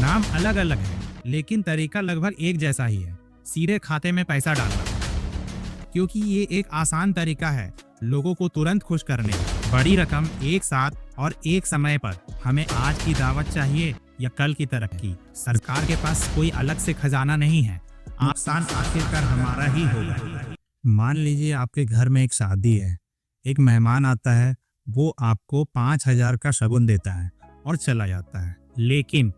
नाम अलग अलग है लेकिन तरीका लगभग एक जैसा ही है, सीधे खाते में पैसा डालना। क्योंकि ये एक आसान तरीका है लोगों को तुरंत खुश करने का। बड़ी रकम एक साथ और एक समय पर। हमें आज की दावत चाहिए या कल की तरक्की। सरकार के पास कोई अलग से खजाना नहीं है, नुकसान आखिरकार हमारा ही होगा। मान लीजिए आपके घर में एक शादी है, एक मेहमान आता है, वो आपको 5,000 का शगुन देता है और चला जाता है। लेकिन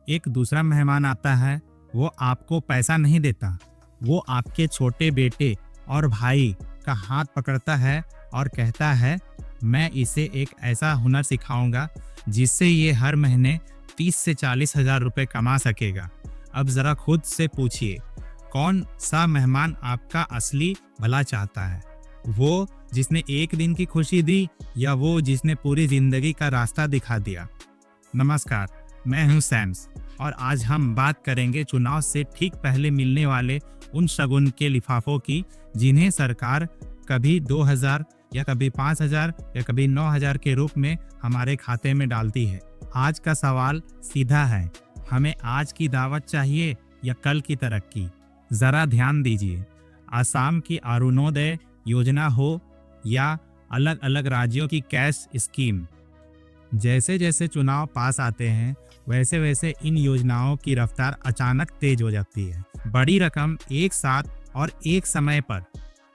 एक दूसरा मेहमान आता है, वो आपको पैसा नहीं देता, वो आपके छोटे बेटे और भाई का हाथ पकड़ता है और कहता है मैं इसे एक ऐसा हुनर सिखाऊंगा जिससे ये हर महीने 30 से 40 हजार रुपये कमा सकेगा। अब ज़रा खुद से पूछिए, कौन सा मेहमान आपका असली भला चाहता है? वो जिसने एक दिन की खुशी दी या वो जिसने पूरी जिंदगी का रास्ता दिखा दिया? नमस्कार, मैं हूं सैम्स और आज हम बात करेंगे चुनाव से ठीक पहले मिलने वाले उन शगुन के लिफाफों की जिन्हें सरकार कभी 2,000 या कभी 5,000 या कभी 9,000 के रूप में हमारे खाते में डालती है। आज का सवाल सीधा है, हमें आज की दावत चाहिए या कल की तरक्की? ज़रा ध्यान दीजिए, असम की अरुणोदय योजना हो या अलग अलग राज्यों की कैश स्कीम, जैसे जैसे चुनाव पास आते हैं वैसे वैसे इन योजनाओं की रफ्तार अचानक तेज हो जाती है। बड़ी रकम एक साथ और एक समय पर।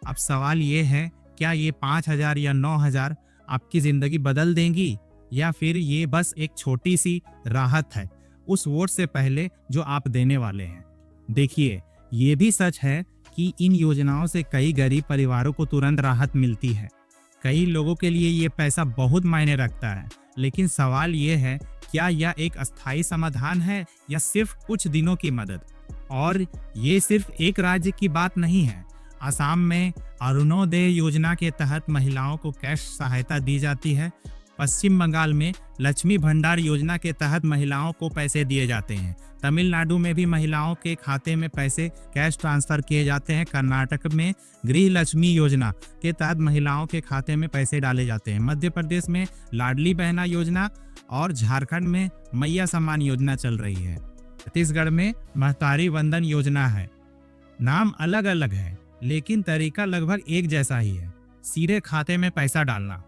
अब सवाल ये है, क्या ये 5,000 या 9,000 आपकी ज़िंदगी बदल देंगी या फिर ये बस एक छोटी सी राहत है उस वोट से पहले जो आप देने वाले हैं? देखिए, ये भी सच है कि इन योजनाओं से कई गरीब परिवारों को तुरंत राहत मिलती है। कई लोगों के लिए ये पैसा बहुत मायने रखता है, लेकिन सवाल ये है, क्या यह एक अस्थायी समाधान है या सिर्फ कुछ दिनों की मदद? और ये सिर्फ एक राज्य की बात नहीं है। असम में अरुणोदय योजना के तहत महिलाओं को कैश सहायता दी जाती है। पश्चिम बंगाल में लक्ष्मी भंडार योजना के तहत महिलाओं को पैसे दिए जाते हैं। तमिलनाडु में भी महिलाओं के खाते में पैसे कैश ट्रांसफर किए जाते हैं। कर्नाटक में गृह लक्ष्मी योजना के तहत महिलाओं के खाते में पैसे डाले जाते हैं। मध्य प्रदेश में लाडली बहना योजना और झारखंड में मैया सम्मान योजना चल रही है। छत्तीसगढ़ में महतारी वंदन योजना है। नाम अलग अलग है लेकिन तरीका लगभग एक जैसा ही है, सीधे खाते में पैसा डालना।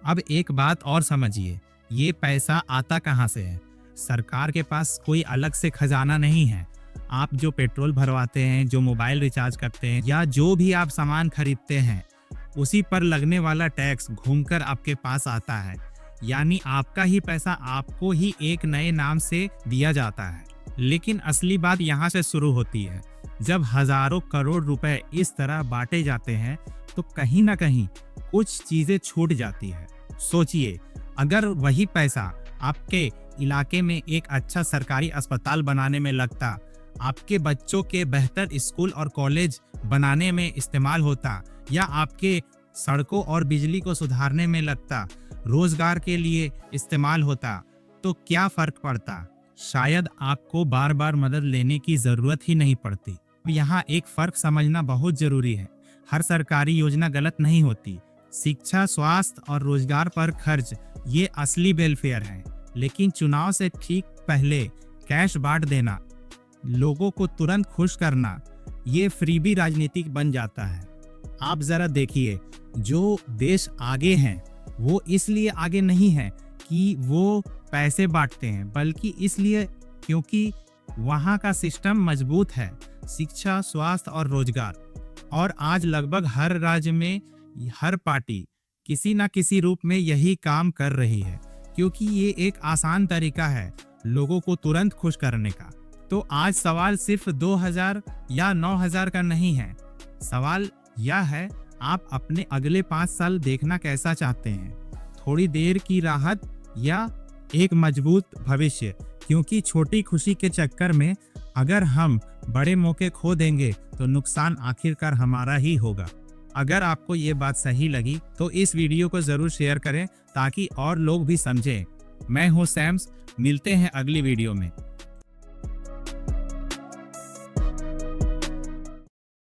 अब एक बात और समझिए, ये पैसा आता कहाँ से है? सरकार के पास कोई अलग से खजाना नहीं है। आप जो पेट्रोल भरवाते हैं, जो मोबाइल रिचार्ज करते हैं या जो भी आप सामान खरीदते हैं, उसी पर लगने वाला टैक्स घूमकर आपके पास आता है। यानी आपका ही पैसा आपको ही एक नए नाम से दिया जाता है। लेकिन असली बात यहाँ से शुरू होती है। जब हजारों करोड़ रुपए इस तरह बांटे जाते हैं तो कहीं ना कहीं कुछ चीजें छूट जाती है। सोचिए, अगर वही पैसा आपके इलाके में एक अच्छा सरकारी अस्पताल बनाने में लगता, आपके बच्चों के बेहतर स्कूल और कॉलेज बनाने में इस्तेमाल होता या आपके सड़कों और बिजली को सुधारने में लगता, रोजगार के लिए इस्तेमाल होता, तो क्या फर्क पड़ता? शायद आपको बार बार मदद लेने की जरूरत ही नहीं पड़ती। यहाँ एक फर्क समझना बहुत जरूरी है। हर सरकारी योजना गलत नहीं होती। शिक्षा, स्वास्थ्य और रोजगार पर खर्च ये असली वेलफेयर है। लेकिन चुनाव से ठीक पहले कैश बांट देना, लोगों को तुरंत खुश करना, ये फ्रीबी राजनीतिक बन जाता है। आप जरा देखिए, जो देश आगे हैं वो इसलिए आगे नहीं है कि वो पैसे बांटते हैं, बल्कि इसलिए क्योंकि वहाँ का सिस्टम मजबूत है। शिक्षा, स्वास्थ्य और रोजगार। और आज लगभग हर राज्य में हर पार्टी किसी न किसी रूप में यही काम कर रही है, क्योंकि ये एक आसान तरीका है लोगों को तुरंत खुश करने का। तो आज सवाल सिर्फ 2,000 या 9,000 का नहीं है। सवाल यह है, आप अपने अगले 5 साल देखना कैसा चाहते हैं? थोड़ी देर की राहत या एक मजबूत भविष्य? क्योंकि छोटी खुशी के चक्कर में अगर हम बड़े मौके खो देंगे तो नुकसान आखिरकार हमारा ही होगा। अगर आपको ये बात सही लगी तो इस वीडियो को जरूर शेयर करें ताकि और लोग भी समझें। मैं हूं सैम्स, मिलते हैं अगली वीडियो में।